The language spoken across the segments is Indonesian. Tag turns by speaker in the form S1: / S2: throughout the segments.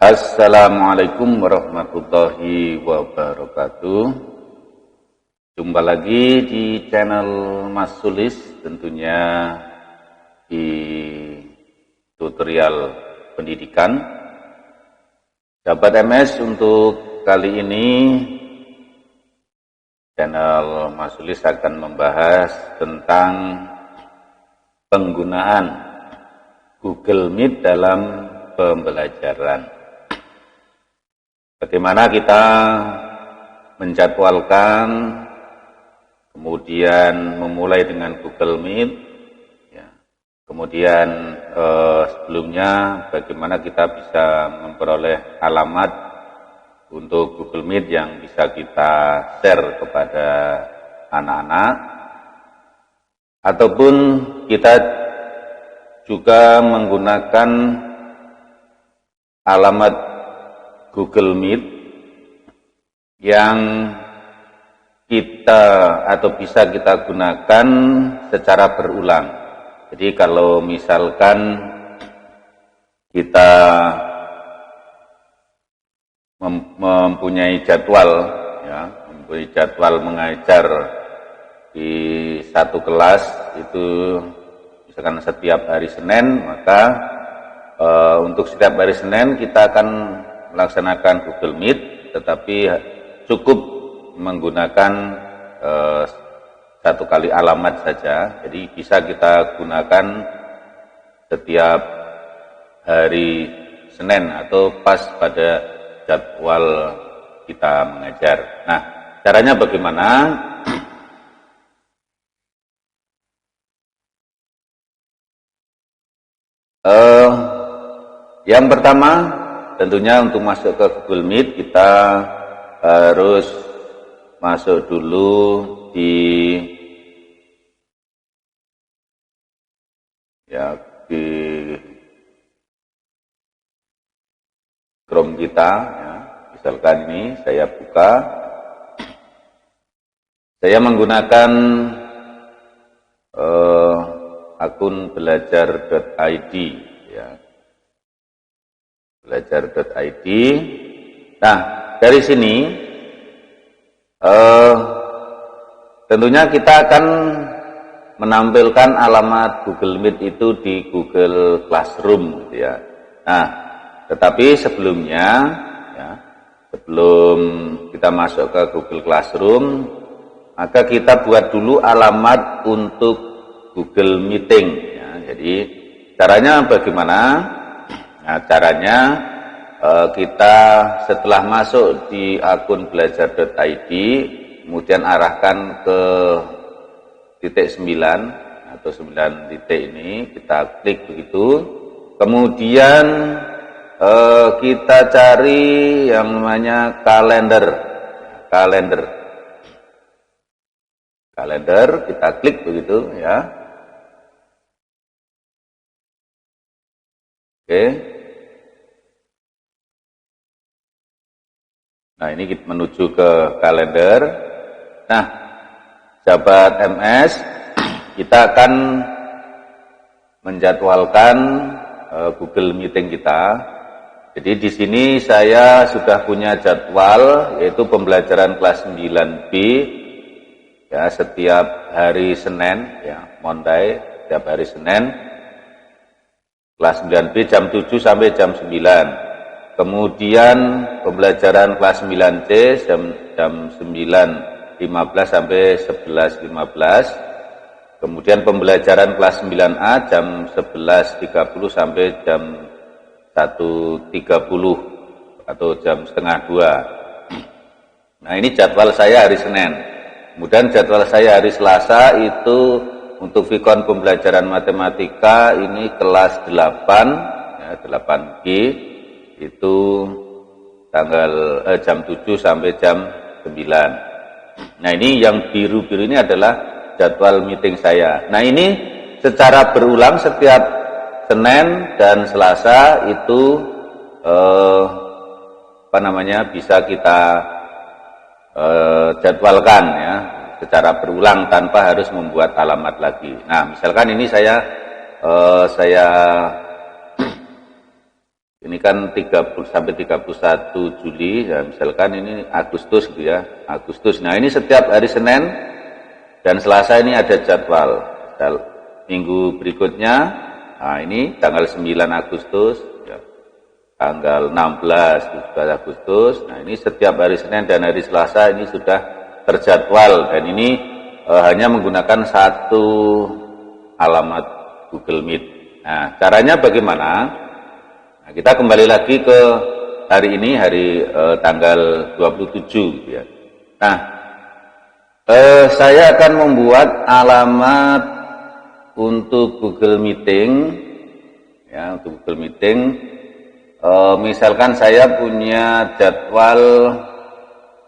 S1: Assalamualaikum warahmatullahi wabarakatuh. Jumpa lagi di channel Mas Sulis, tentunya di tutorial pendidikan. Sahabat MS, untuk kali ini channel Mas Sulis akan membahas tentang penggunaan Google Meet dalam pembelajaran. Bagaimana kita menjadwalkan, kemudian memulai dengan Google Meet, ya. Kemudian sebelumnya bagaimana kita bisa memperoleh alamat untuk Google Meet yang bisa kita share kepada anak-anak, ataupun kita juga menggunakan alamat Google Meet yang kita atau bisa kita gunakan secara berulang. Jadi kalau misalkan kita mempunyai jadwal, ya, mempunyai jadwal mengajar di satu kelas itu misalkan setiap hari Senin, maka untuk setiap hari Senin kita akan melaksanakan Google Meet, tetapi cukup menggunakan satu kali alamat saja. Jadi bisa kita gunakan setiap hari Senin atau pas pada jadwal kita mengajar. Nah, caranya bagaimana? Yang pertama, tentunya untuk masuk ke Google Meet kita harus masuk dulu di Chrome kita, ya. Misalkan ini saya buka, saya menggunakan akun belajar.id, ya. Belajar.id. Nah, dari sini tentunya kita akan menampilkan alamat Google Meet itu di Google Classroom, ya. Nah, tetapi sebelumnya, ya, sebelum kita masuk ke Google Classroom, maka kita buat dulu alamat untuk Google Meeting, ya. Jadi caranya bagaimana? Nah, caranya kita setelah masuk di akun belajar.id, kemudian arahkan ke titik 9 atau 9 titik ini, kita klik begitu, kemudian kita cari yang namanya kalender, kita klik begitu, ya. Oke. Nah, ini kita menuju ke kalender. Nah, sahabat MS, kita akan menjadwalkan Google Meeting kita. Jadi di sini saya sudah punya jadwal, yaitu pembelajaran kelas 9B, ya, setiap hari Senin, ya, Monday, setiap hari Senin, kelas 9B jam 7 sampai jam 9. Kemudian pembelajaran kelas 9C jam 9.15 sampai 11.15. Kemudian pembelajaran kelas 9A jam 11.30 sampai jam 1.30 atau jam setengah 2. Nah, ini jadwal saya hari Senin. Kemudian jadwal saya hari Selasa itu untuk Vikon pembelajaran matematika ini kelas 8, ya, 8G, itu tanggal jam 7 sampai jam 9. Nah, ini yang biru-biru ini adalah jadwal meeting saya. Nah, ini secara berulang setiap Senin dan Selasa itu bisa kita jadwalkan, ya, secara berulang tanpa harus membuat alamat lagi. Nah, misalkan ini saya Ini kan 30 sampai 31 Juli, ya misalkan ini Agustus gitu ya, Agustus. Nah ini setiap hari Senin dan Selasa ini ada jadwal. Minggu berikutnya, nah ini tanggal 9 Agustus, ya, tanggal 16 Agustus. Nah ini setiap hari Senin dan hari Selasa ini sudah terjadwal, dan ini hanya menggunakan satu alamat Google Meet. Nah caranya bagaimana? Nah, kita kembali lagi ke hari ini, hari tanggal 27 gitu ya. Nah saya akan membuat alamat untuk Google Meeting, ya, untuk Google Meeting. Misalkan saya punya jadwal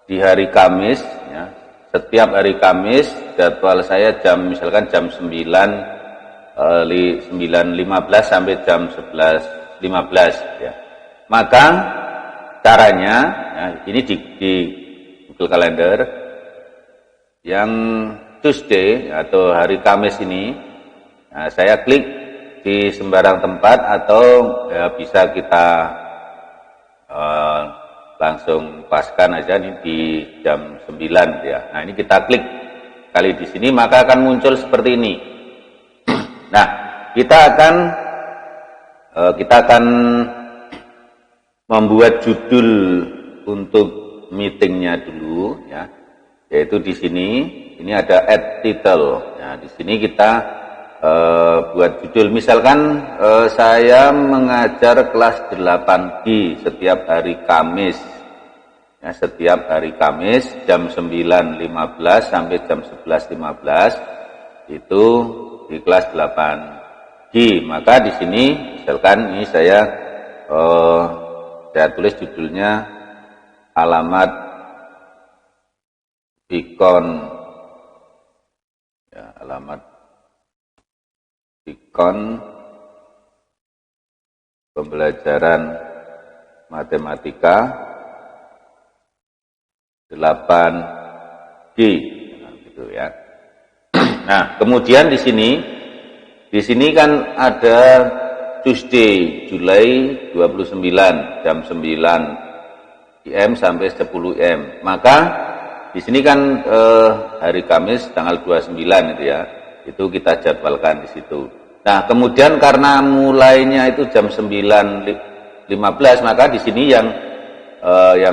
S1: di hari Kamis, ya, setiap hari Kamis jadwal saya misalkan jam 9.15 sampai jam 11.15, ya. Maka caranya, ya, ini di Google Calendar yang Tuesday atau hari Kamis ini, nah, saya klik di sembarang tempat atau ya, bisa kita langsung paskan aja nih di jam 9 ya. Nah ini kita klik kali di sini, maka akan muncul seperti ini. Nah kita akan membuat judul untuk meetingnya dulu, ya, yaitu di sini. Ini ada add title. Nah di sini kita buat judul, misalkan saya mengajar kelas 8G setiap hari Kamis, ya, setiap hari Kamis jam 9.15 sampai jam 11.15 itu di kelas 8G. Maka di sini misalkan ini saya tulis judulnya alamat Vicon, ya, alamat Vicon pembelajaran matematika 8G, nah, gitu ya. Nah, kemudian di sini kan ada Tuesday, Juli 29 jam 9 AM sampai 10 AM. Maka di sini kan hari Kamis tanggal 29 itu ya. Itu kita jadwalkan di situ. Nah, kemudian karena mulainya itu jam 9.15, maka di sini yang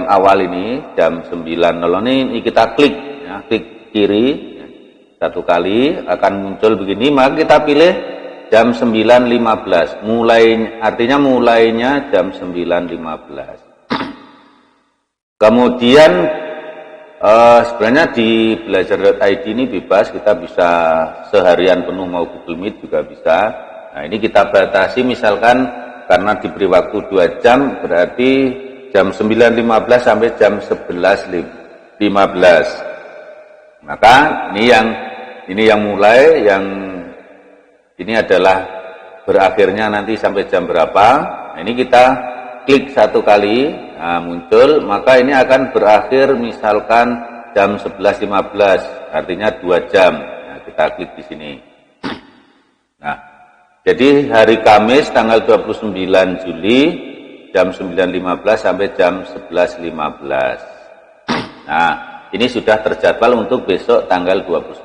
S1: awal ini jam 9.00 ini kita klik, ya, klik kiri, ya, satu kali akan muncul begini. Maka kita pilih jam 9.15. Artinya mulainya jam 9.15. Kemudian sebenarnya di belajar.id ini bebas, kita bisa seharian penuh, mau Google Meet juga bisa. Nah ini kita batasi misalkan karena diberi waktu 2 jam, berarti jam 9.15 sampai jam 11.15. Maka ini yang mulai, yang ini adalah berakhirnya nanti sampai jam berapa. Nah, ini kita klik satu kali, nah, muncul, maka ini akan berakhir misalkan jam 11.15, artinya 2 jam. Nah, kita klik di sini. Nah, jadi hari Kamis tanggal 29 Juli jam 9.15 sampai jam 11.15. Nah, ini sudah terjadwal untuk besok tanggal 29.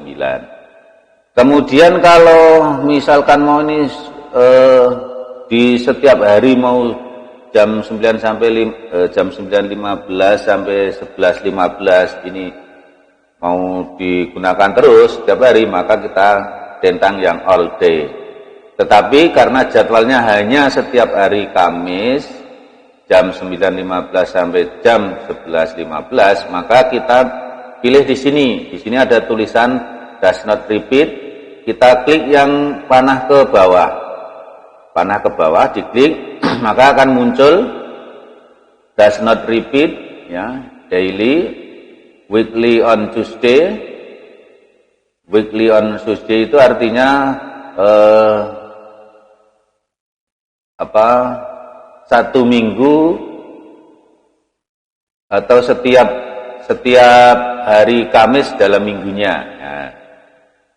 S1: Kemudian kalau misalkan mau ini di setiap hari mau jam 9 sampai jam 9.15 sampai 11.15 ini mau digunakan terus setiap hari, maka kita centang yang all day. Tetapi karena jadwalnya hanya setiap hari Kamis jam 9.15 sampai jam 11.15, maka kita pilih di sini. Di sini ada tulisan does not repeat. Kita klik yang panah ke bawah. Panah ke bawah diklik, maka akan muncul does not repeat, ya, daily, weekly on Tuesday. Weekly on Tuesday itu artinya satu minggu atau setiap hari Kamis dalam minggunya. Nah,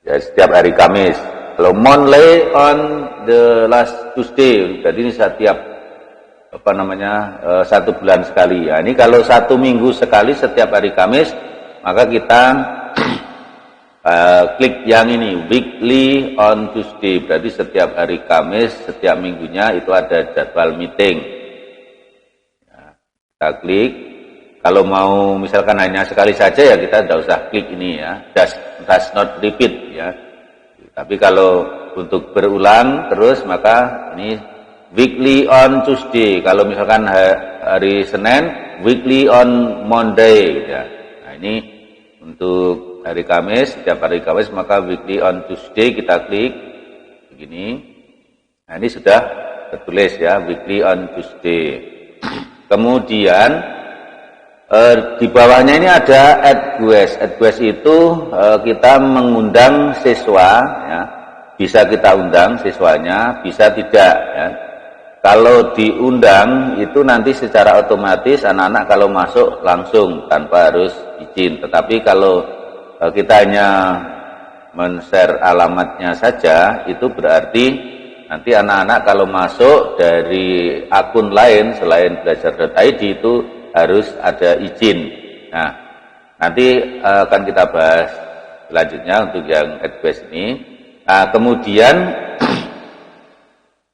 S1: ya, setiap hari Kamis. Kalau monthly on the last Tuesday, berarti ini setiap 1 bulan sekali. Ya, ini kalau 1 minggu sekali setiap hari Kamis, maka kita klik yang ini, weekly on Tuesday. Berarti setiap hari Kamis, setiap minggunya itu ada jadwal meeting. Ya, kita klik. Kalau mau misalkan hanya sekali saja ya kita tidak usah klik ini ya, does not repeat ya. Tapi kalau untuk berulang terus maka ini weekly on Tuesday. Kalau misalkan hari Senin, weekly on Monday ya. Nah, ini untuk hari Kamis, setiap hari Kamis maka weekly on Tuesday kita klik begini. Nah, ini sudah tertulis ya, weekly on Tuesday. Kemudian di bawahnya ini ada AdQuest. AdQuest itu kita mengundang siswa ya. Bisa kita undang siswanya, bisa tidak ya. Kalau diundang itu nanti secara otomatis anak-anak kalau masuk langsung tanpa harus izin. Tetapi kalau kita hanya men-share alamatnya saja, itu berarti nanti anak-anak kalau masuk dari akun lain selain belajar.id itu harus ada izin. Nah, nanti akan kita bahas selanjutnya untuk yang AdQuest ini. Nah, kemudian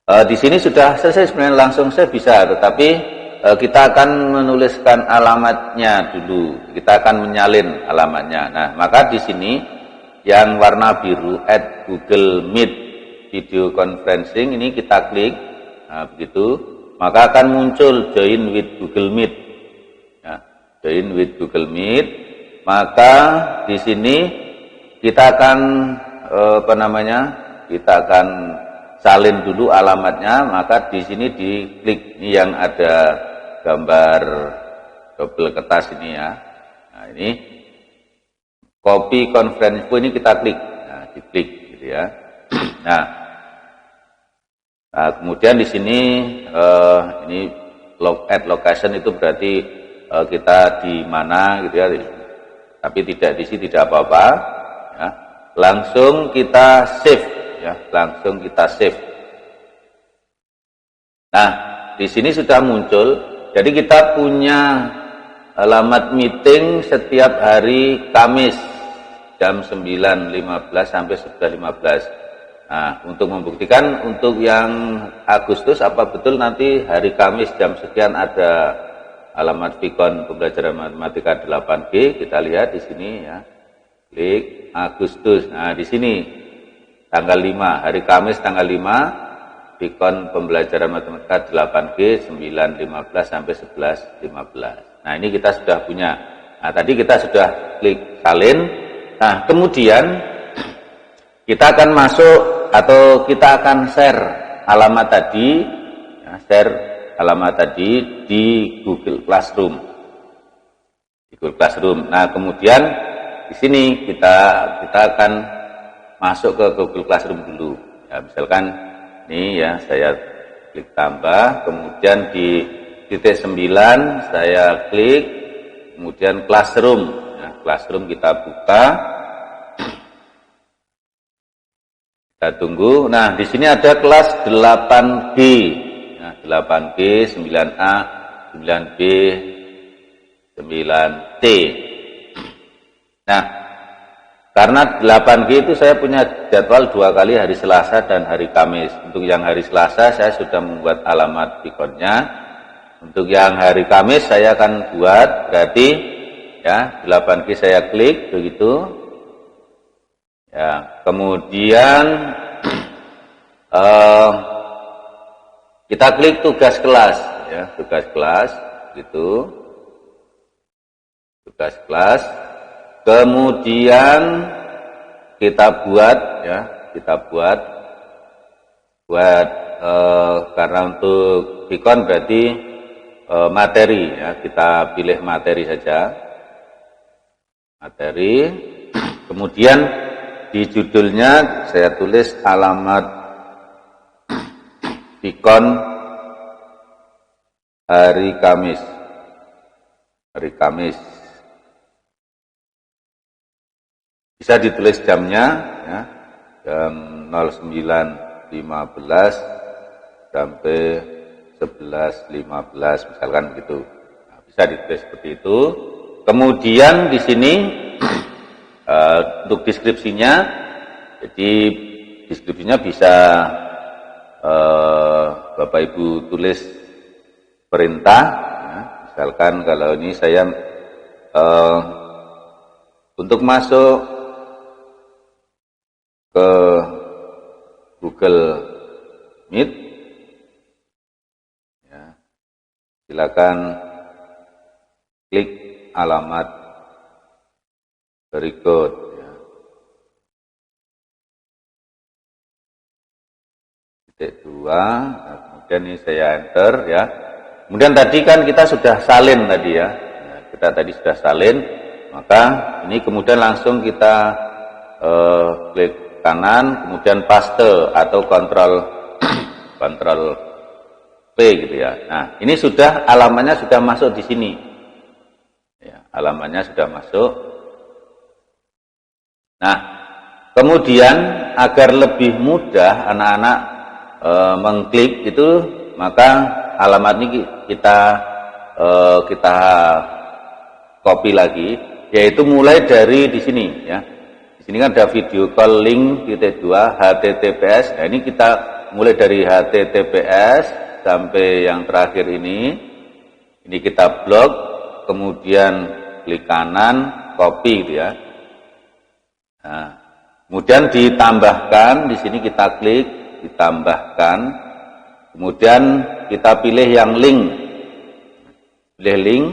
S1: di sini sudah selesai sebenarnya, langsung saya bisa, tetapi kita akan menuliskan alamatnya dulu. Kita akan menyalin alamatnya. Nah, maka di sini yang warna biru @Google Meet video conferencing ini kita klik. Nah, begitu, maka akan muncul join with Google Meet. Join with Google Meet, maka di sini kita akan kita akan salin dulu alamatnya, maka di sini diklik ini yang ada gambar double kertas ini ya. Nah, ini copy conference ini kita klik, nah, diklik gitu ya. Nah, kemudian di sini ini add location itu berarti kita di mana gitu ya, tapi tidak di sini tidak apa-apa ya. Langsung kita save ya, langsung kita save. Nah, di sini sudah muncul, jadi kita punya alamat meeting setiap hari Kamis jam 9.15 sampai 11.15. Nah, untuk membuktikan untuk yang Agustus apa betul nanti hari Kamis jam sekian ada alamat Vicon pembelajaran matematika 8G, kita lihat di sini ya. Klik Agustus. Nah, di sini tanggal 5, hari Kamis tanggal 5, Vicon pembelajaran matematika 8G 9.15 sampai 11.15. Nah, ini kita sudah punya. Nah, tadi kita sudah klik salin. Nah, kemudian kita akan masuk atau kita akan share alamat tadi ya, share alamat tadi di Google Classroom. Di Google Classroom. Nah, kemudian di sini kita akan masuk ke Google Classroom dulu. Ya, misalkan ini ya, saya klik tambah, kemudian di titik 9 saya klik, kemudian Classroom. Nah, Classroom kita buka. Kita tunggu. Nah, di sini ada kelas 8G. 8G, 9A, 9B, 9T. Nah, karena 8G itu saya punya jadwal 2 kali hari Selasa dan hari Kamis. Untuk yang hari Selasa saya sudah membuat alamat Viconnya. Untuk yang hari Kamis saya akan buat, berarti ya 8G saya klik begitu. Ya, kemudian kita klik tugas kelas ya, tugas kelas gitu. Tugas kelas. Kemudian kita buat ya, kita buat karena untuk Vicon berarti materi ya, kita pilih materi saja. Materi. Kemudian di judulnya saya tulis alamat Vicon hari Kamis. Hari Kamis. Bisa ditulis jamnya ya, jam 09.15 sampai 11, 15 misalkan begitu. Nah, bisa ditulis seperti itu. Kemudian di sini untuk deskripsinya, jadi deskripsinya bisa Bapak Ibu tulis perintah. Ya, misalkan kalau ini saya untuk masuk ke Google Meet, ya, silakan klik alamat berikut. Ya. Titik 2, nah, kemudian ini saya enter ya. Kemudian tadi kan kita sudah salin tadi ya. Nah, kita tadi sudah salin, maka ini kemudian langsung kita klik kanan, kemudian paste atau kontrol P gitu ya. Nah, ini sudah alamannya sudah masuk di sini. Ya, alamannya sudah masuk. Nah, kemudian agar lebih mudah anak-anak mengklik itu, maka alamat ini kita copy lagi, yaitu mulai dari di sini ya. Di sini kan ada video call link titik 2 HTTPS. Nah, ini kita mulai dari HTTPS sampai yang terakhir ini kita blok, kemudian klik kanan, copy gitu ya. Nah, kemudian ditambahkan, di sini kita klik, ditambahkan, kemudian kita pilih yang link, pilih link.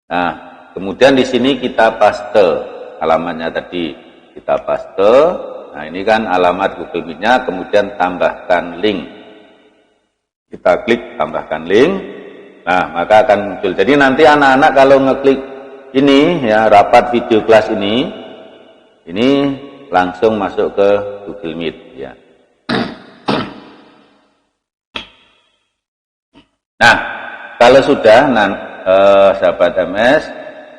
S1: Nah, kemudian di sini kita paste alamatnya tadi, kita paste. Nah, ini kan alamat Google Meet-nya, kemudian tambahkan link. Kita klik tambahkan link. Nah, maka akan muncul. Jadi nanti anak-anak kalau ngeklik ini ya, rapat video kelas ini langsung masuk ke Google Meet ya. Nah, kalau sudah sahabat MS,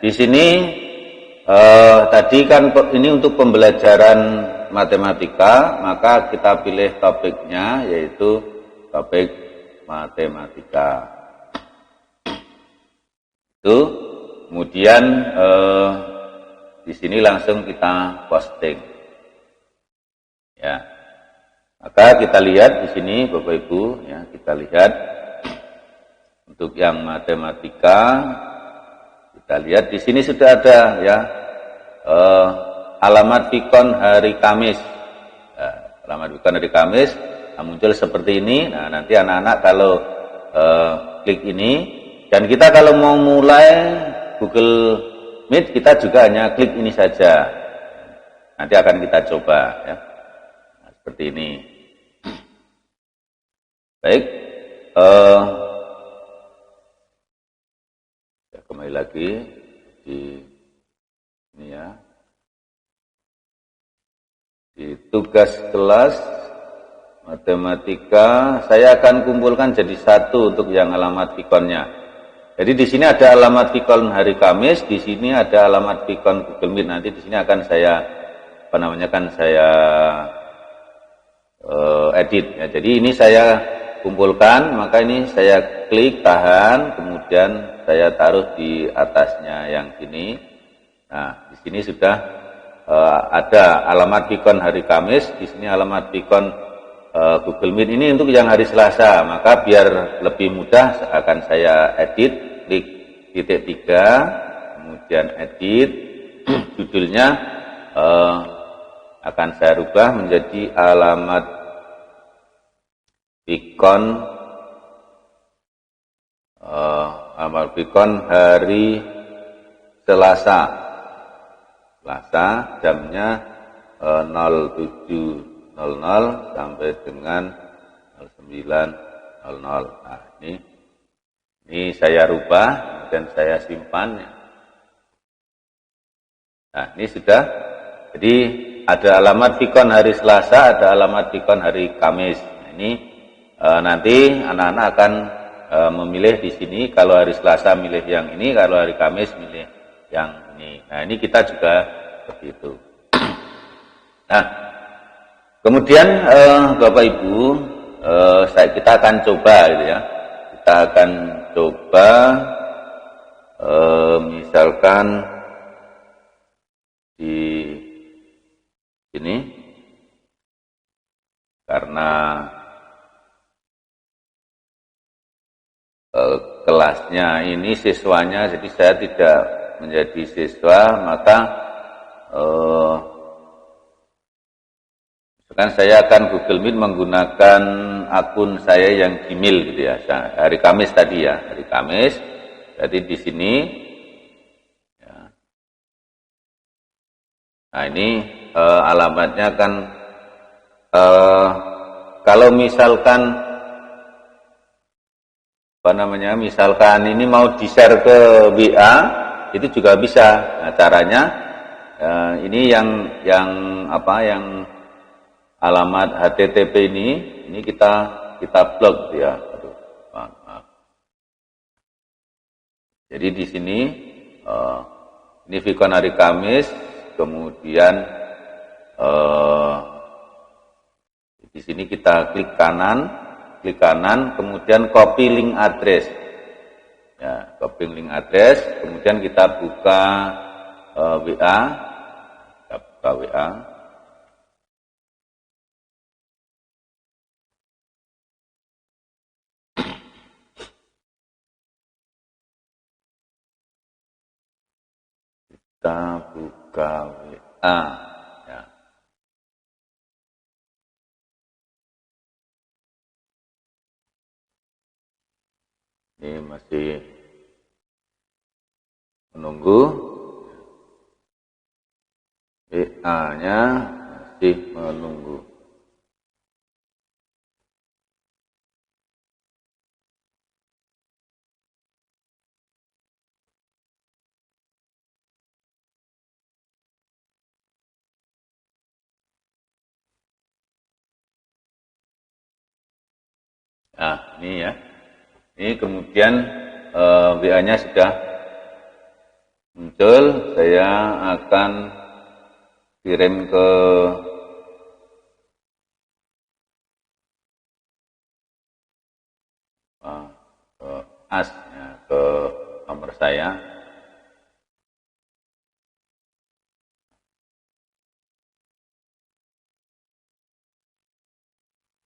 S1: di sini tadi kan ini untuk pembelajaran matematika, maka kita pilih topiknya yaitu topik matematika. Itu kemudian di sini langsung kita posting. Ya. Maka kita lihat di sini Bapak Ibu ya, kita lihat untuk yang matematika, kita lihat di sini sudah ada ya alamat Vicon hari Kamis. Alamat Vicon hari Kamis muncul seperti ini. Nah, nanti anak-anak kalau klik ini, dan kita kalau mau mulai Google Meet, kita juga hanya klik ini saja. Nanti akan kita coba ya. Nah, seperti ini. Baik. Kembali lagi di ini ya, di tugas kelas matematika saya akan kumpulkan jadi satu untuk yang alamat Viconnya. Jadi di sini ada alamat Vicon hari Kamis, di sini ada alamat Vicon Google Meet. Nanti di sini akan saya edit ya. Jadi ini saya kumpulkan, maka ini saya klik tahan, kemudian saya taruh di atasnya yang sini. Nah, di sini sudah ada alamat Vicon hari Kamis, di sini alamat Vicon Google Meet. Ini untuk yang hari Selasa, maka biar lebih mudah akan saya edit, klik titik 3, kemudian edit, judulnya akan saya rubah menjadi alamat Vicon hari Selasa, jamnya 07.00 sampai dengan 09.00. Nah, ini saya rubah dan saya simpan. Nah, ini sudah. Jadi ada alamat Vicon hari Selasa, ada alamat Vicon hari Kamis. Nah, ini nanti anak-anak akan memilih di sini. Kalau hari Selasa milih yang ini, kalau hari Kamis milih yang ini. Nah, ini kita juga seperti itu. Nah, kemudian Bapak Ibu, kita akan coba gitu ya. Kita akan coba misalkan di sini karena kelasnya ini siswanya, jadi saya tidak menjadi siswa, maka misalkan saya akan Google Meet menggunakan akun saya yang Gmail gitu ya. Hari Kamis tadi ya, hari Kamis. Jadi di sini ya. Nah ini alamatnya kan kalau misalkan misalkan ini mau di-share ke WA itu juga bisa. Nah, caranya ini yang alamat HTTP ini kita blok ya. Aduh, maaf. Jadi di sini ini Vicon hari Kamis, kemudian di sini kita klik kanan, kemudian copy link address. Ya, copy link address, kemudian kita buka WA, Kita buka WA. Ya. Ini masih menunggu. WA-nya masih menunggu. Nah, ini ya. Ini kemudian WA-nya sudah muncul. Saya akan kirim ke AS ya, ke nomor saya.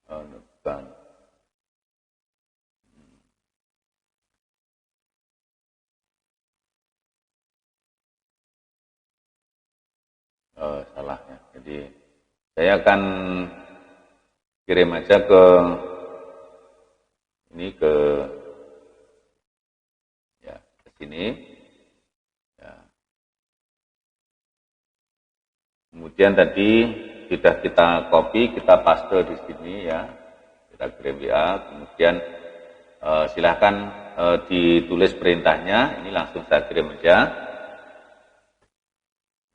S1: Bukan. Salah ya. Jadi saya akan kirim aja ke sini. Ya. Kemudian tadi sudah kita copy, kita paste di sini ya. Kita kirim WA, kemudian silahkan ditulis perintahnya. Ini langsung saya kirim aja.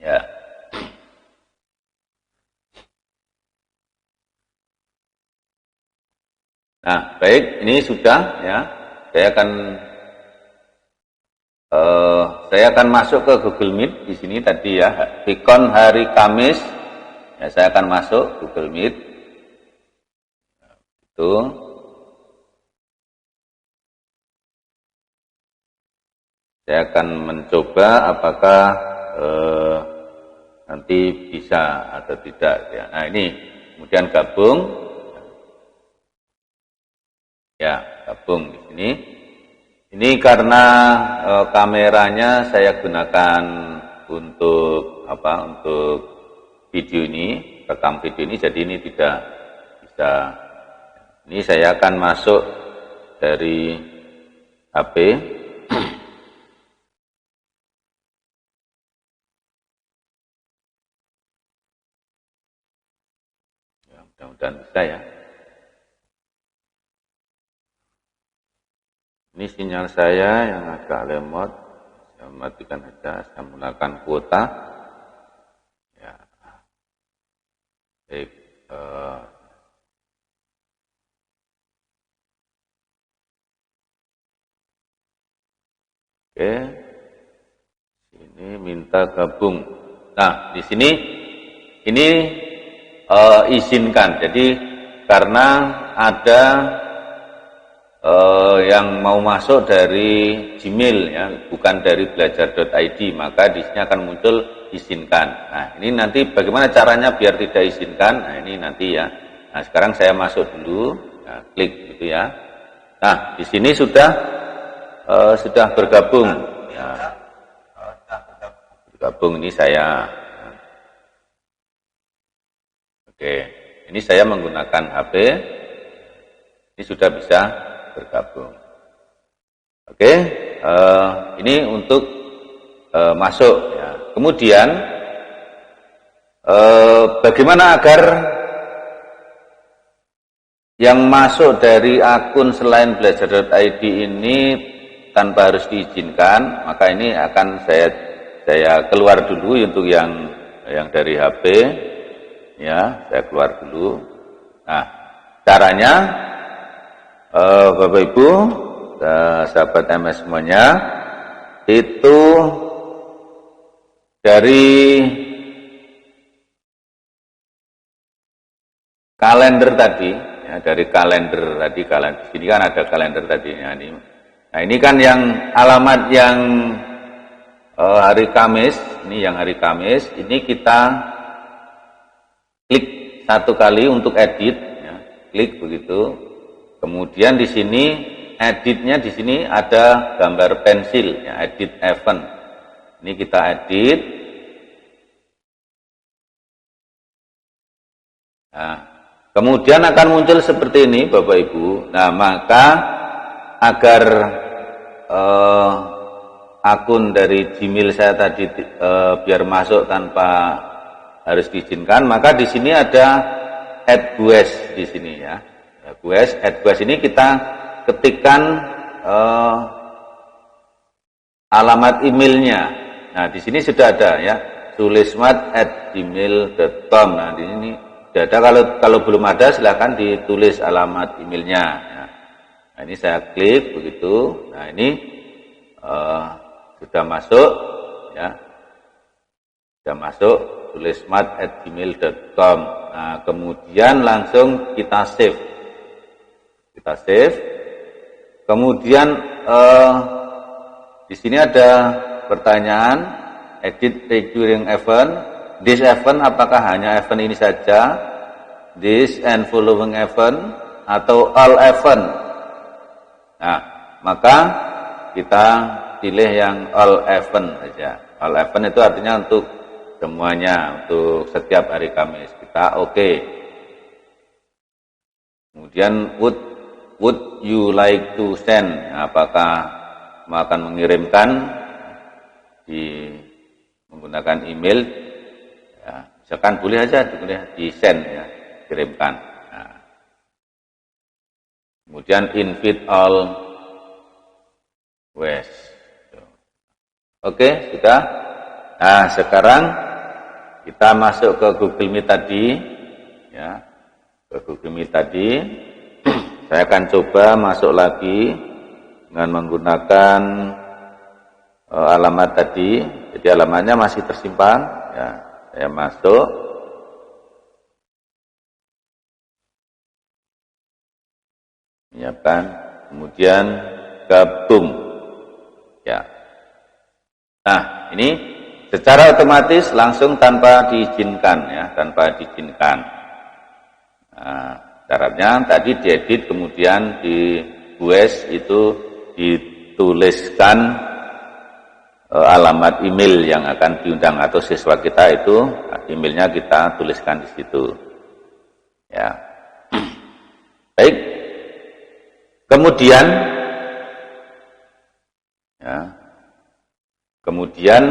S1: Ya. Nah, baik, ini sudah ya. Saya akan masuk ke Google Meet di sini tadi ya. Vicon hari Kamis. Ya, saya akan masuk Google Meet. Itu. Saya akan mencoba apakah nanti bisa atau tidak ya. Nah, ini kemudian gabung. Ya, gabung di sini. Ini karena kameranya saya gunakan untuk untuk video ini, rekam video ini, jadi ini tidak bisa. Ini saya akan masuk dari HP. Ya, mudah-mudahan bisa ya. Ini sinyal saya yang agak lemot, saya matikan saja, saya menggunakan kuota. Ya, baik. Oke, ini minta gabung. Nah, di sini ini izinkan. Jadi karena ada yang mau masuk dari Gmail ya, bukan dari belajar.id, maka di sini akan muncul izinkan. Nah, ini nanti bagaimana caranya biar tidak izinkan? Nah, ini nanti ya. Nah, sekarang saya masuk dulu, nah, klik gitu ya. Nah, di sini sudah bergabung. Ya. Bergabung ini saya. Oke, ini saya menggunakan HP. Ini sudah bisa bergabung. Oke, ini untuk masuk ya. Kemudian bagaimana agar yang masuk dari akun selain belajar.id ini tanpa harus diizinkan, maka ini akan saya keluar dulu untuk yang dari HP ya, saya keluar dulu. Nah, caranya Bapak Ibu, sahabat MS semuanya, itu dari kalender tadi, ya, dari kalender tadi, di sini kan ada kalender tadi. Ya, ini. Nah, ini kan yang alamat yang hari Kamis, ini yang hari Kamis, ini kita klik satu kali untuk edit, ya, klik begitu. Kemudian di sini editnya di sini ada gambar pensil, ya, edit event. Ini kita edit. Nah, kemudian akan muncul seperti ini, Bapak Ibu. Nah, maka agar akun dari Gmail saya tadi biar masuk tanpa harus diizinkan, maka di sini ada add request di sini ya. Add request ini kita ketikkan alamat emailnya. Nah, di sini sudah ada ya, sulismat@gmail.com. Nah, di sini sudah ada. Kalau belum ada silahkan ditulis alamat emailnya. Ya. Nah, ini saya klik begitu. Nah, ini sudah masuk ya. Sudah masuk sulismat@gmail.com. Nah, kemudian langsung kita save. Kita save. Kemudian di sini ada pertanyaan, edit during event. This event apakah hanya event ini saja? This and following event atau all event? Nah, maka kita pilih yang all event saja. All event itu artinya untuk semuanya, untuk setiap hari Kamis. Kita oke. Kemudian would you like to send? Apakah akan mengirimkan menggunakan email? Ya, misalkan boleh aja di send ya, kirimkan. Nah. Kemudian invite all wes. Oke, sudah. Nah, sekarang kita masuk ke Google Meet tadi, ya, ke Google Meet tadi. Saya akan coba masuk lagi dengan menggunakan alamat tadi. Jadi alamatnya masih tersimpan, ya. Saya masuk. Menyiapkan, kemudian gabung, ya. Nah, ini secara otomatis langsung tanpa diizinkan, ya, tanpa diizinkan. Nah, syaratnya tadi diedit, kemudian di US itu dituliskan alamat email yang akan diundang atau siswa kita itu emailnya kita tuliskan di situ. Ya, baik. Kemudian, ya, kemudian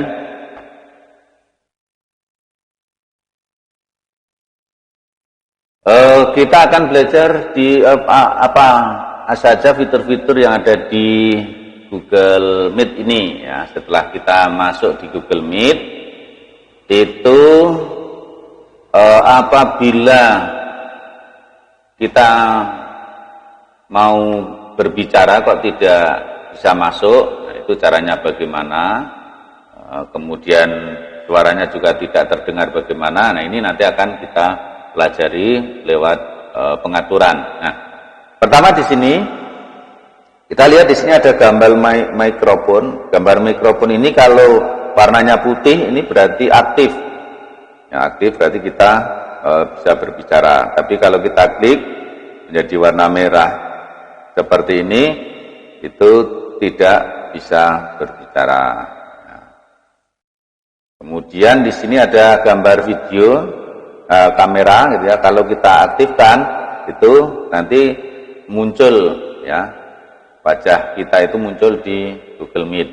S1: kita akan belajar di apa saja fitur-fitur yang ada di Google Meet ini ya. Setelah kita masuk di Google Meet itu apabila kita mau berbicara kok tidak bisa masuk, nah, itu caranya bagaimana, kemudian suaranya juga tidak terdengar bagaimana. Nah, ini nanti akan kita pelajari lewat pengaturan. Nah, Pertama di sini kita lihat di sini ada gambar mikrofon. Gambar mikrofon ini kalau warnanya putih ini berarti aktif. Ya, aktif berarti kita bisa berbicara. Tapi kalau kita klik menjadi warna merah seperti ini, itu tidak bisa berbicara. Nah, kemudian di sini ada gambar video kamera, gitu ya. Kalau kita aktifkan itu nanti muncul ya. Wajah kita itu muncul di Google Meet.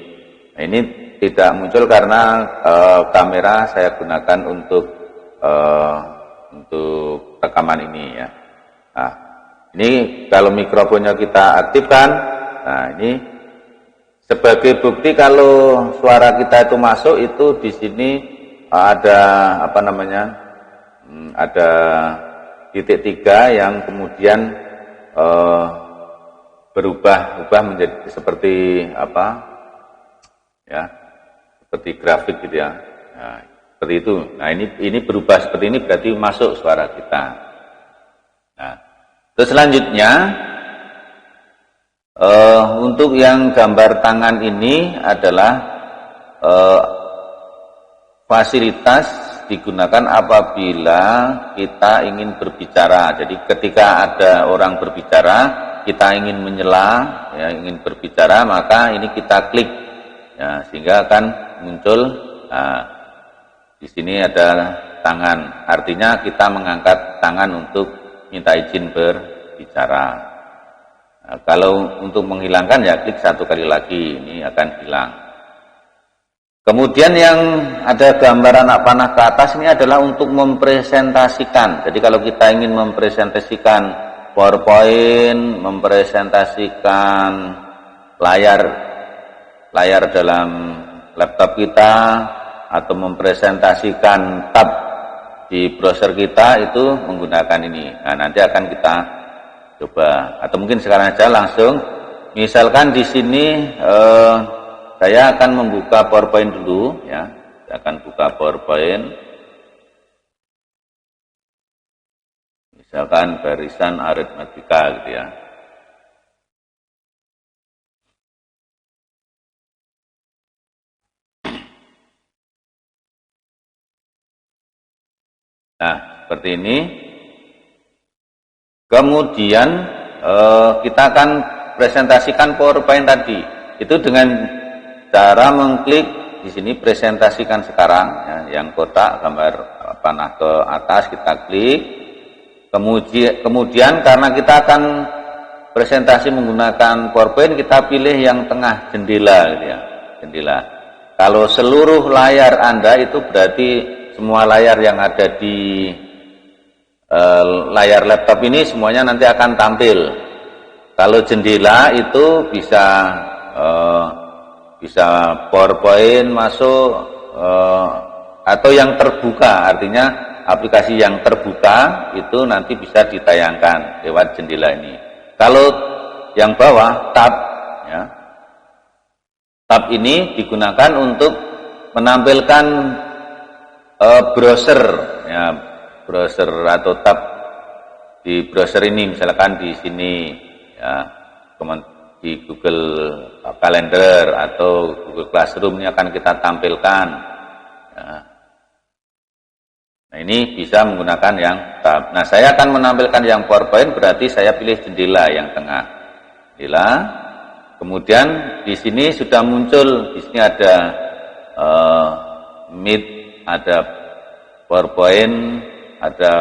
S1: Nah, ini tidak muncul karena kamera saya gunakan untuk rekaman ini ya. Nah, ini kalau mikrofonnya kita aktifkan, nah ini sebagai bukti kalau suara kita itu masuk, itu di sini ada apa namanya? Ada titik 3 yang kemudian berubah menjadi seperti apa ya, seperti grafik gitu ya. Nah, seperti itu. Nah, ini berubah seperti ini berarti masuk suara kita. Nah, terus selanjutnya untuk yang gambar tangan ini adalah fasilitas digunakan apabila kita ingin berbicara. Jadi ketika ada orang berbicara, kita ingin menyela, ya, ingin berbicara, maka ini kita klik, ya, sehingga akan muncul. Nah, di sini ada tangan, artinya kita mengangkat tangan untuk minta izin berbicara. Nah, kalau untuk menghilangkan ya klik 1 kali lagi, ini akan hilang. Kemudian yang ada gambar anak panah ke atas ini adalah untuk mempresentasikan. Jadi kalau kita ingin mempresentasikan PowerPoint, mempresentasikan layar dalam laptop kita, atau mempresentasikan tab di browser kita, itu menggunakan ini. Nah, nanti akan kita coba, atau mungkin sekarang aja langsung. Misalkan di sini saya akan membuka PowerPoint dulu ya. Saya akan buka PowerPoint. Misalkan barisan aritmatika gitu ya. Nah, seperti ini. Kemudian kita akan presentasikan PowerPoint tadi. Itu dengan cara mengklik di sini presentasikan sekarang ya, yang kotak gambar panah ke atas kita klik. Kemudian karena kita akan presentasi menggunakan PowerPoint, kita pilih yang tengah jendela gitu ya, jendela. Kalau seluruh layar Anda itu berarti semua layar yang ada di layar laptop ini semuanya nanti akan tampil. Kalau jendela itu bisa PowerPoint masuk atau yang terbuka, artinya aplikasi yang terbuka itu nanti bisa ditayangkan lewat jendela ini. Kalau yang bawah tab ya, tab ini digunakan untuk menampilkan browser ya, browser atau tab di browser ini, misalkan di sini ya, di Google Calendar atau Google Classroom ini akan kita tampilkan ya. Nah, ini bisa menggunakan yang tab. Nah, saya akan menampilkan yang PowerPoint, berarti saya pilih jendela yang tengah. Jendela. Kemudian di sini sudah muncul, di sini ada Meet, ada PowerPoint, ada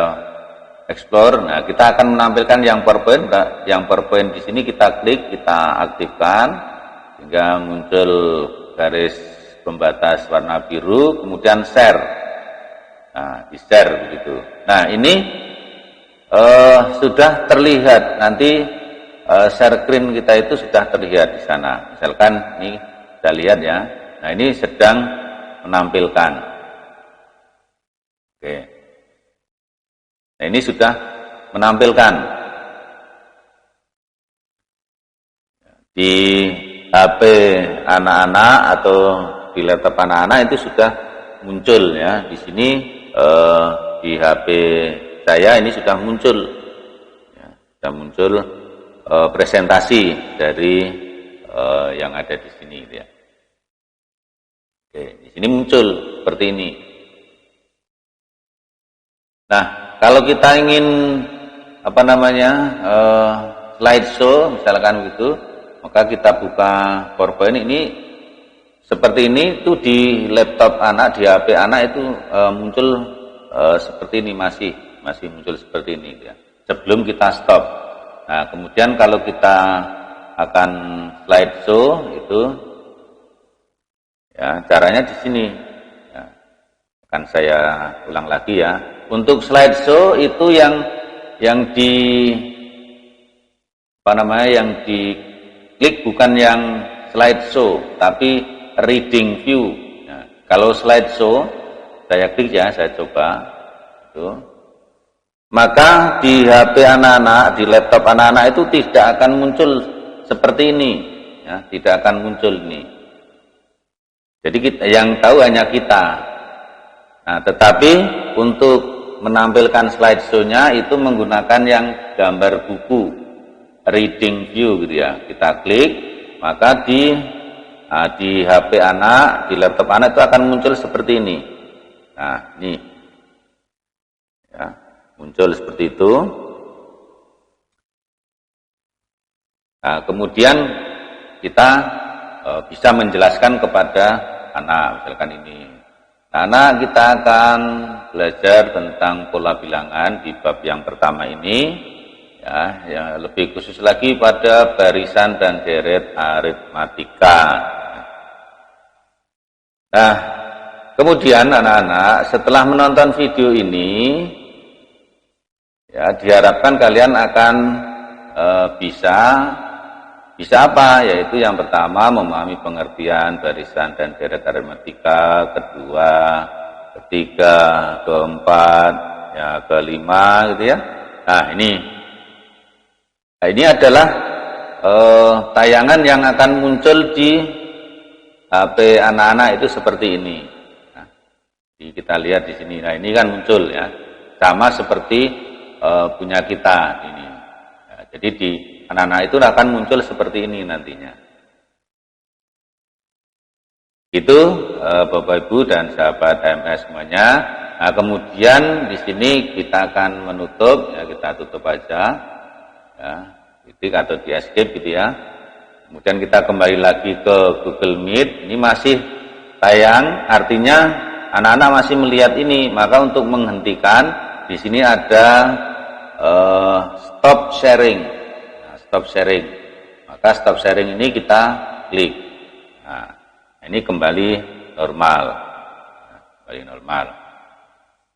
S1: Explore. Nah, kita akan menampilkan yang PowerPoint. Yang PowerPoint di sini kita klik, kita aktifkan sehingga muncul garis pembatas warna biru, kemudian share. Nah, di share begitu. Nah, ini sudah terlihat nanti share screen kita itu sudah terlihat di sana. Misalkan ini kita lihat ya. Nah, ini sedang menampilkan. Oke. Nah, ini sudah menampilkan di HP anak-anak atau di laptop anak-anak itu sudah muncul ya. Di sini di HP saya ini sudah muncul ya, sudah muncul presentasi dari yang ada di sini gitu ya. Oke, di sini muncul seperti ini. Nah, kalau kita ingin slideshow misalkan begitu, maka kita buka PowerPoint ini seperti ini. Itu di laptop anak, di HP anak itu muncul seperti ini, masih muncul seperti ini ya. Sebelum kita stop. Nah, kemudian kalau kita akan slideshow itu ya caranya di sini. Ya, akan saya ulang lagi ya. Untuk slideshow itu yang diklik bukan yang slideshow, tapi reading view. Nah, kalau slideshow, saya klik ya, saya coba, itu, maka di HP anak-anak, di laptop anak-anak itu tidak akan muncul seperti ini, ya, tidak akan muncul ini. Jadi yang tahu hanya kita. Nah, tetapi untuk menampilkan slideshow-nya itu menggunakan yang gambar buku, reading view gitu ya. Kita klik, maka di HP anak, di laptop anak itu akan muncul seperti ini. Nah, ini ya, muncul seperti itu. Nah, kemudian kita bisa menjelaskan kepada anak, misalkan ini. Nah, anak, kita akan belajar tentang pola bilangan di bab yang pertama ini, ya lebih khusus lagi pada barisan dan deret aritmatika. Nah, kemudian anak-anak setelah menonton video ini, ya diharapkan kalian akan bisa apa? Yaitu yang pertama memahami pengertian barisan dan deret aritmatika, kedua, ketiga, keempat, ya kelima, gitu ya. Nah, ini adalah tayangan yang akan muncul di HP anak-anak itu seperti ini. Nah, kita lihat di sini. Nah, ini kan muncul ya, sama seperti punya kita ini. Ya, jadi di anak-anak itu akan muncul seperti ini nantinya. Itu Bapak Ibu dan sahabat MS semuanya. Nah, kemudian di sini kita akan menutup, ya kita tutup aja, ya, titik atau di escape gitu ya. Kemudian kita kembali lagi ke Google Meet. Ini masih tayang, artinya anak-anak masih melihat ini. Maka untuk menghentikan, di sini ada stop sharing. Nah, stop sharing. Maka stop sharing ini kita klik. Nah, ini kembali normal. Kembali normal.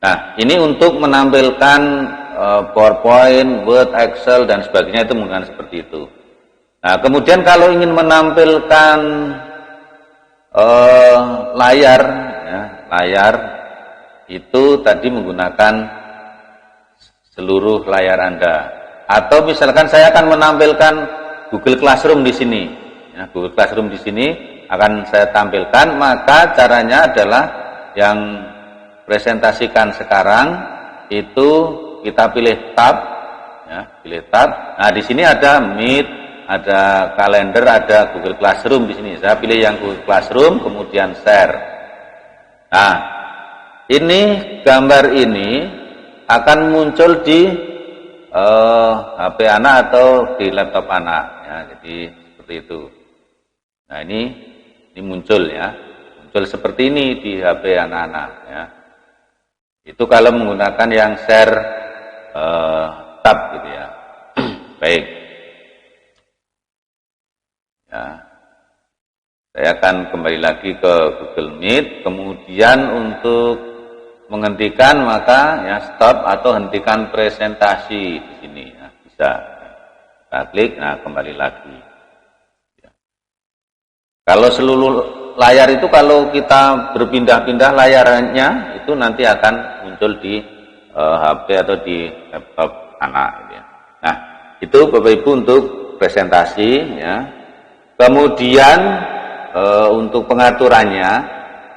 S1: Nah, ini untuk menampilkan PowerPoint, Word, Excel, dan sebagainya itu menggunakan seperti itu. Nah, kemudian kalau ingin menampilkan layar, ya, layar itu tadi menggunakan seluruh layar Anda. Atau misalkan saya akan menampilkan Google Classroom di sini, ya, Google Classroom di sini akan saya tampilkan. Maka caranya adalah yang presentasikan sekarang itu kita pilih tab, ya, pilih tab. Nah, di sini ada Meet, ada kalender, ada Google Classroom di sini. Saya pilih yang Google Classroom, kemudian share. Nah, ini gambar ini akan muncul di HP anak atau di laptop anak. Ya, jadi seperti itu. Nah, ini muncul ya, muncul seperti ini di HP anak-anak. Ya. Itu kalau menggunakan yang share tab gitu ya. Baik. Ya. Saya akan kembali lagi ke Google Meet. Kemudian untuk menghentikan maka ya stop atau hentikan presentasi di sini. Ya, bisa. Kita klik, nah kembali lagi. Ya. Kalau seluruh layar itu kalau kita berpindah-pindah layarnya itu nanti akan muncul di HP atau di laptop anak. Gitu ya. Nah, itu Bapak Ibu untuk presentasi ya. Kemudian untuk pengaturannya,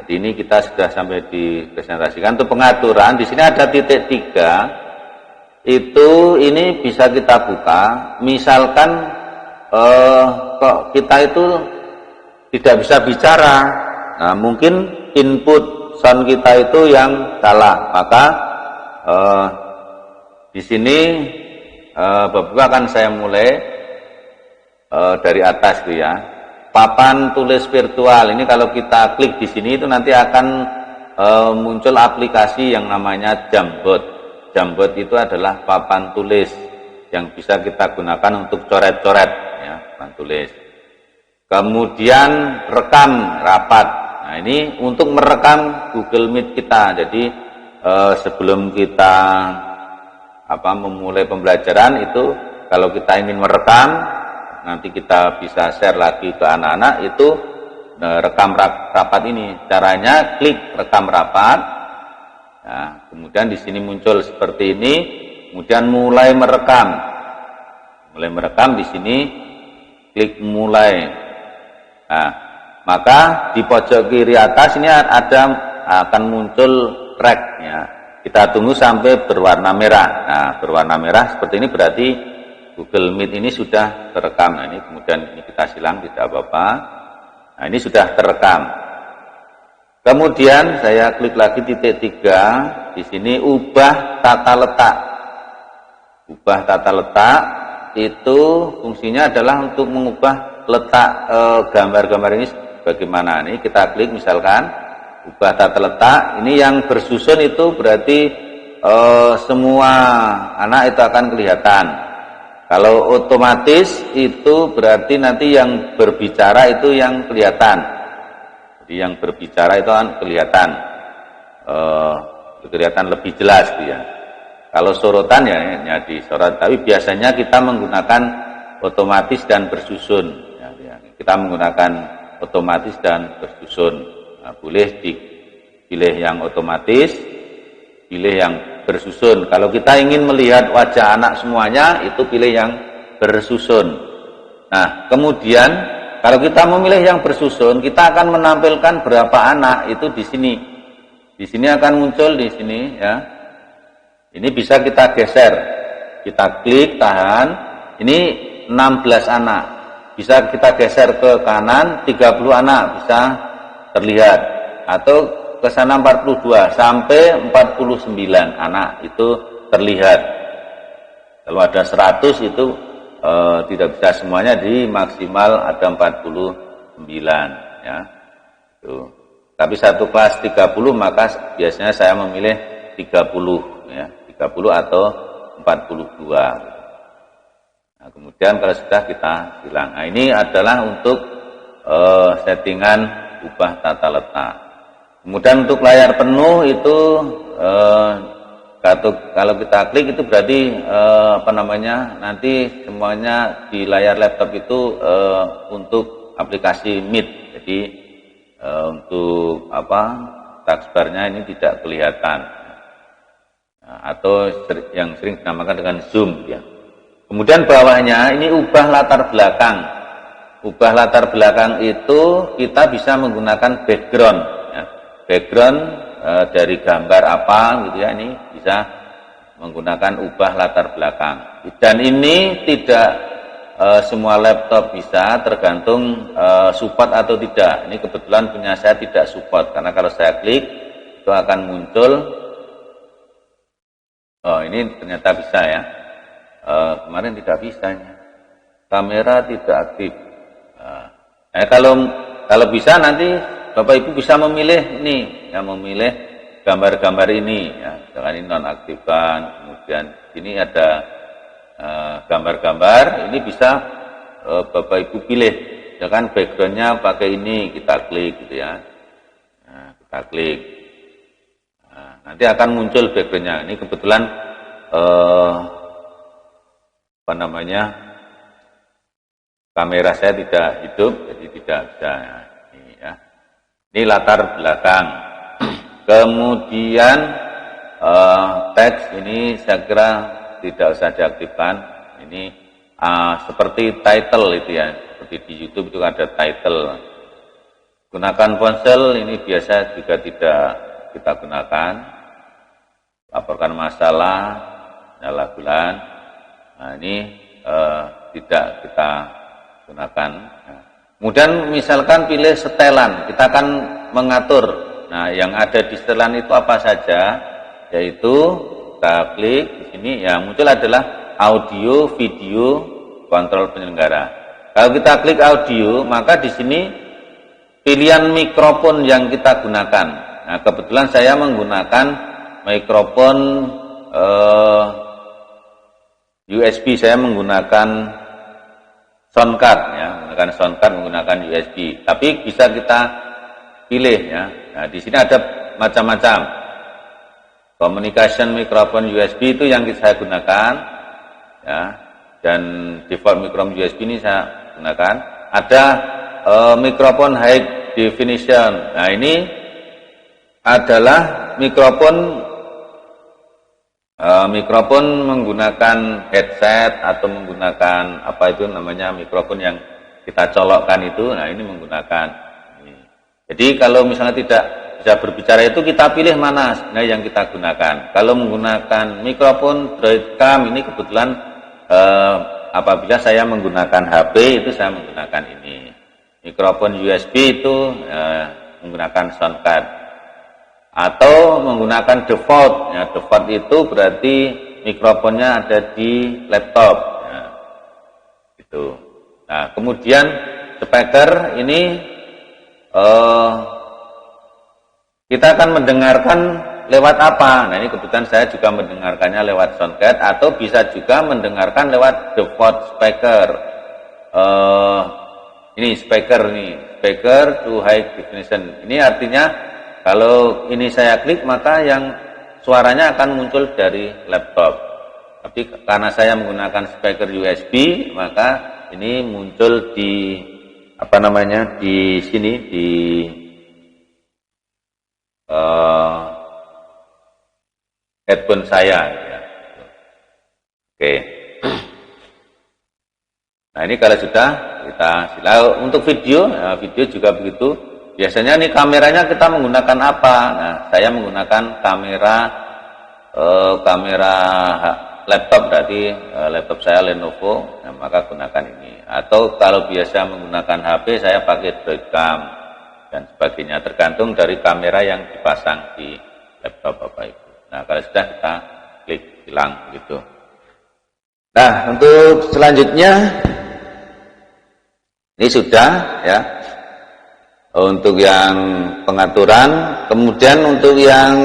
S1: jadi ini kita sudah sampai dipresentasikan. Untuk pengaturan di sini ada titik 3. itu ini bisa kita buka. Misalkan kok kita itu tidak bisa bicara, nah mungkin input sound kita itu yang salah, maka di sini Bapak akan saya mulai dari atas gitu ya. Papan tulis virtual ini kalau kita klik di sini itu nanti akan muncul aplikasi yang namanya Jamboard. Jamboard itu adalah papan tulis yang bisa kita gunakan untuk coret-coret ya, papan tulis. Kemudian rekam rapat. Nah, ini untuk merekam Google Meet kita. Jadi sebelum kita memulai pembelajaran itu, kalau kita ingin merekam, nanti kita bisa share lagi ke anak-anak itu rekam rapat ini. Caranya klik rekam rapat. Nah, kemudian di sini muncul seperti ini, kemudian mulai merekam. Mulai merekam di sini klik mulai. Nah, maka di pojok kiri atas ini akan muncul track ya. Kita tunggu sampai berwarna merah. Nah, berwarna merah seperti ini berarti Google Meet ini sudah terekam. Nah, ini kemudian ini kita silang tidak apa-apa. Nah, ini sudah terekam. Kemudian saya klik lagi titik 3, di sini ubah tata letak. Ubah tata letak itu fungsinya adalah untuk mengubah letak gambar-gambar ini bagaimana. Ini kita klik misalkan ubah tata letak. Ini yang bersusun itu berarti semua anak itu akan kelihatan. Kalau otomatis itu berarti nanti yang berbicara itu yang kelihatan. Jadi yang berbicara itu kan kelihatan lebih jelas dia. Kalau sorotan ya disorot, tapi biasanya kita menggunakan otomatis dan bersusun. Ya. Kita menggunakan otomatis dan bersusun. Nah, boleh dipilih yang otomatis, pilih yang bersusun. Kalau kita ingin melihat wajah anak semuanya, itu pilih yang bersusun. Nah, kemudian kalau kita memilih yang bersusun, kita akan menampilkan berapa anak itu di sini. Di sini akan muncul di sini ya. Ini bisa kita geser. Kita klik, tahan. Ini 16 anak. Bisa kita geser ke kanan, 30 anak bisa terlihat. Atau ke sana 42 sampai 49 anak itu terlihat. Kalau ada 100 itu tidak bisa semuanya, di maksimal ada 49 ya. Tuh. Tapi satu kelas 30 maka biasanya saya memilih 30 ya, 30 atau 42. Nah, kemudian kalau sudah kita hilang. Nah, ini adalah untuk settingan ubah tata letak. Kemudian untuk layar penuh itu kalau kita klik itu berarti nanti semuanya di layar laptop itu untuk aplikasi Meet. Jadi untuk taskbarnya ini tidak kelihatan. Atau yang sering dinamakan dengan Zoom ya. Kemudian bawahnya ini ubah latar belakang. Ubah latar belakang itu kita bisa menggunakan background ya. Background dari gambar apa gitu ya, ini bisa menggunakan ubah latar belakang. Dan ini tidak semua laptop bisa, tergantung support atau tidak. Ini kebetulan punya saya tidak support, karena kalau saya klik itu akan muncul, oh ini ternyata bisa ya, kemarin tidak bisa ya, kamera tidak aktif. Kalau bisa nanti Bapak Ibu bisa memilih ini, yang memilih gambar-gambar ini, ya, misalkan ini nonaktifkan, kemudian ini ada gambar-gambar, ini bisa Bapak Ibu pilih, misalkan backgroundnya pakai ini, kita klik gitu ya, nah, kita klik, nah, nanti akan muncul backgroundnya. Ini kebetulan kamera saya tidak hidup, jadi tidak bisa. Ini latar belakang. Kemudian teks ini saya kira tidak usah diaktifkan. Ini seperti title itu ya, seperti di YouTube itu ada title. Gunakan ponsel ini biasa juga tidak kita gunakan. Laporkan masalah. nyala bulan. Nah, ini tidak kita gunakan. Nah, kemudian misalkan pilih setelan, kita akan mengatur. Nah, yang ada di setelan itu apa saja? Yaitu kita klik di sini, ya muncul adalah audio, video, kontrol penyelenggara. Kalau kita klik audio, maka di sini pilihan mikrofon yang kita gunakan. Nah, kebetulan saya menggunakan mikrofon USB, saya menggunakan soundcard, ya, menggunakan soundcard, menggunakan USB. Tapi bisa kita pilih, ya. Nah, di sini ada macam-macam. Communication mikrofon USB itu yang saya gunakan, ya. Dan default mikrofon USB ini saya gunakan. Ada mikrofon high definition. Nah, ini adalah mikrofon menggunakan headset atau menggunakan apa itu namanya mikrofon yang kita colokkan itu. Nah, ini menggunakan ini. Jadi kalau misalnya tidak bisa berbicara itu, kita pilih mana sebenarnya yang kita gunakan. Kalau menggunakan mikrofon Droidcam ini kebetulan apabila saya menggunakan HP itu saya menggunakan ini. Mikrofon USB itu menggunakan soundcard. Atau menggunakan default, ya, default itu berarti mikrofonnya ada di laptop, ya, gitu. Nah, kemudian speaker ini kita akan mendengarkan lewat apa? Nah, ini kebetulan saya juga mendengarkannya lewat soundcard, atau bisa juga mendengarkan lewat default speaker. Ini speaker to high definition. Ini artinya kalau ini saya klik, maka yang suaranya akan muncul dari laptop. Tapi karena saya menggunakan speaker USB, maka ini muncul di apa namanya, di sini di headphone saya. Ya. Oke. Nah, ini kalau sudah kita silau. Untuk video, ya, video juga begitu. Biasanya nih kameranya kita menggunakan apa? Nah, saya menggunakan kamera laptop, berarti laptop saya Lenovo, nah, maka gunakan ini. Atau kalau biasa menggunakan HP, saya pakai Droidcam dan sebagainya, tergantung dari kamera yang dipasang di laptop Bapak Ibu. Nah, kalau sudah kita klik hilang gitu. Nah, untuk selanjutnya ini sudah, ya. Untuk yang pengaturan, kemudian untuk yang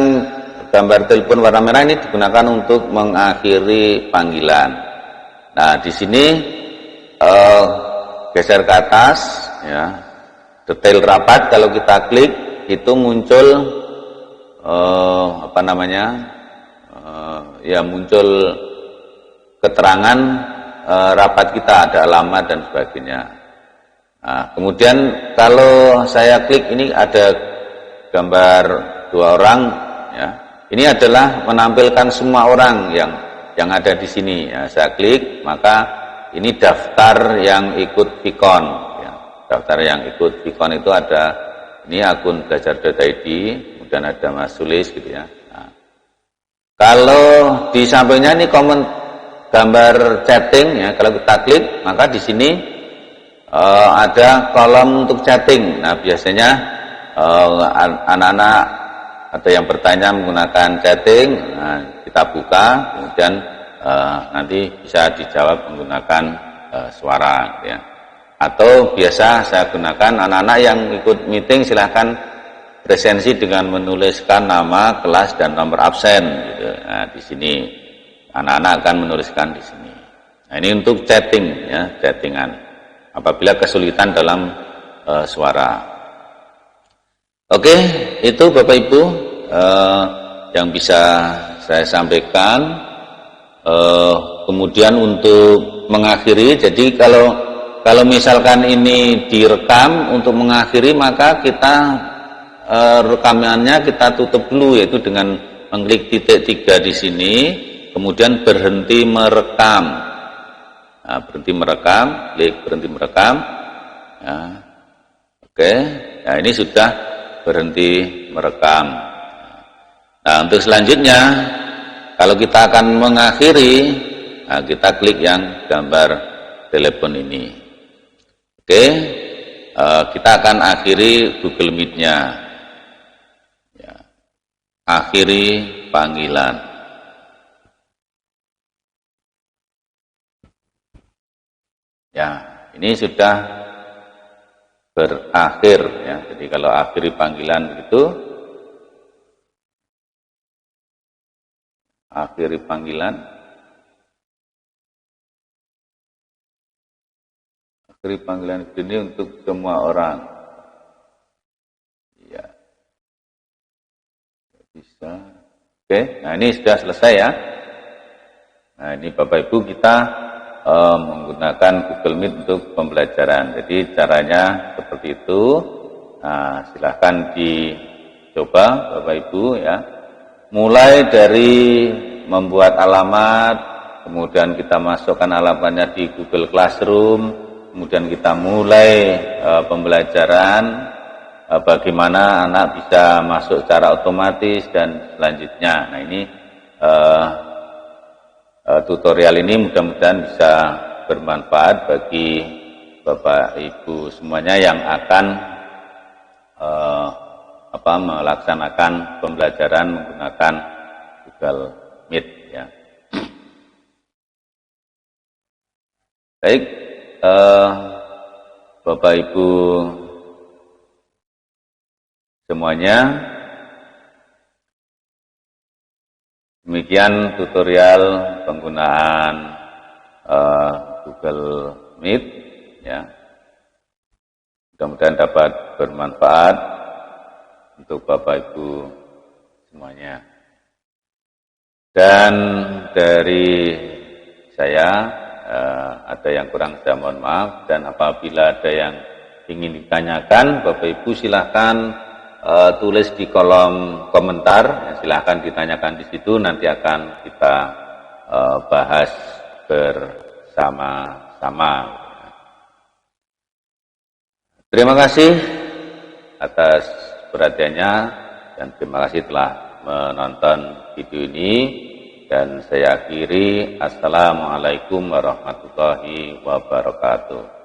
S1: gambar telepon warna merah ini digunakan untuk mengakhiri panggilan. Nah, di sini geser ke atas, ya, detail rapat. Kalau kita klik itu muncul apa namanya, ya muncul keterangan rapat kita, ada alamat dan sebagainya. Nah, kemudian kalau saya klik ini ada gambar 2 orang, ya. Ini adalah menampilkan semua orang yang ada di sini. Ya, saya klik, maka ini daftar yang ikut Vicon. Ya. Daftar yang ikut Vicon itu ada ini akun belajar.id, kemudian ada Mas Sulis gitu ya. Nah, kalau di sampingnya ini gambar chatting, ya. Kalau kita klik, maka di sini ada kolom untuk chatting. Nah, biasanya anak-anak atau yang bertanya menggunakan chatting, nah, kita buka, kemudian nanti bisa dijawab menggunakan suara, ya. Atau biasa saya gunakan anak-anak yang ikut meeting, silahkan presensi dengan menuliskan nama, kelas dan nomor absen, gitu. Nah, di sini anak-anak akan menuliskan di sini. Nah, ini untuk chatting, ya, chattingan. Apabila kesulitan dalam suara. Oke, itu Bapak Ibu yang bisa saya sampaikan. Kemudian untuk mengakhiri, jadi kalau misalkan ini direkam untuk mengakhiri, maka kita rekamannya kita tutup dulu, yaitu dengan mengklik titik 3 di sini, kemudian berhenti merekam. Nah, berhenti merekam, klik berhenti merekam. Ya. Oke, nah ini sudah berhenti merekam. Nah, untuk selanjutnya, kalau kita akan mengakhiri, nah kita klik yang gambar telepon ini. Oke, kita akan akhiri Google Meet-nya. Ya. Akhiri panggilan. Ya, ini sudah berakhir ya. Jadi kalau akhiri panggilan begitu, akhiri panggilan, akhiri panggilan ini untuk semua orang. Ya, bisa. Oke, nah ini sudah selesai ya. Nah ini Bapak Ibu kita menggunakan Google Meet untuk pembelajaran. Jadi caranya seperti itu. Nah, silahkan dicoba Bapak Ibu ya. Mulai dari membuat alamat, kemudian kita masukkan alamatnya di Google Classroom, kemudian kita mulai pembelajaran, bagaimana anak bisa masuk secara otomatis dan selanjutnya. Nah ini tutorial ini mudah-mudahan bisa bermanfaat bagi Bapak Ibu semuanya yang akan melaksanakan pembelajaran menggunakan Google Meet ya. Baik, Bapak Ibu semuanya, demikian tutorial penggunaan Google Meet ya. Mudah-mudahan dapat bermanfaat untuk Bapak Ibu semuanya. Dan dari saya ada yang kurang saya mohon maaf, dan apabila ada yang ingin ditanyakan Bapak Ibu silahkan tulis di kolom komentar ya, silahkan ditanyakan di situ, nanti akan kita bahas bersama-sama. Terima kasih atas perhatiannya dan terima kasih telah menonton video ini, dan saya akhiri. Assalamualaikum warahmatullahi wabarakatuh.